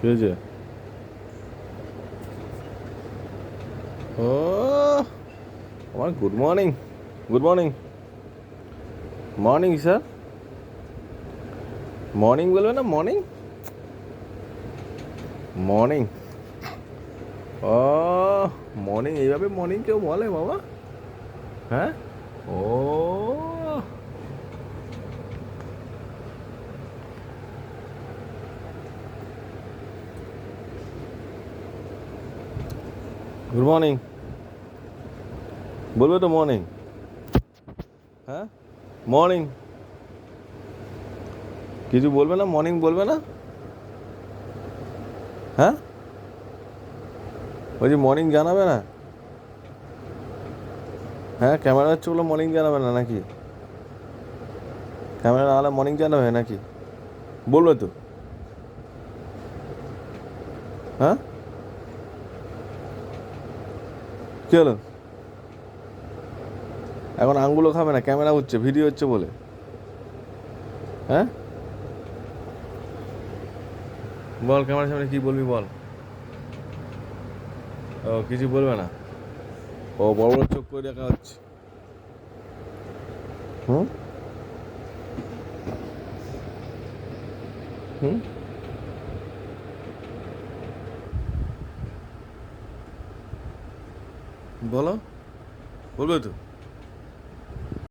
কি হয়েছে? ও আমার good morning, good morning, morning sir, morning বলবে না? Morning, morning. ও মর্নিং, এইভাবে মর্নিং কেউ বলে বাবা? হ্যাঁ। ও গুড মর্নিং বলবে তো? মর্নিং, হ্যাঁ, মর্নিং। কিছু বলবে না? মর্নিং বলবে না? হ্যাঁ, ওই যে মর্নিং জানাবে না? হ্যাঁ, ক্যামেরা হচ্ছে বলে মর্নিং জানাবে না নাকি? ক্যামেরা না হলে মর্নিং জানাবে নাকি? বলবে তো? হ্যাঁ, কী হলো? এখন আঙ্গুলও খাবে না? ক্যামেরা হচ্ছে, ভিডিও হচ্ছে বলে? হ্যাঁ, বল, ক্যামেরার সামনে কী বলবি বল। ও কিছু বলবে না? ও বড় বড় চোখ করে দেখা হচ্ছে। হুম, হুম, বলো, বলবে তো?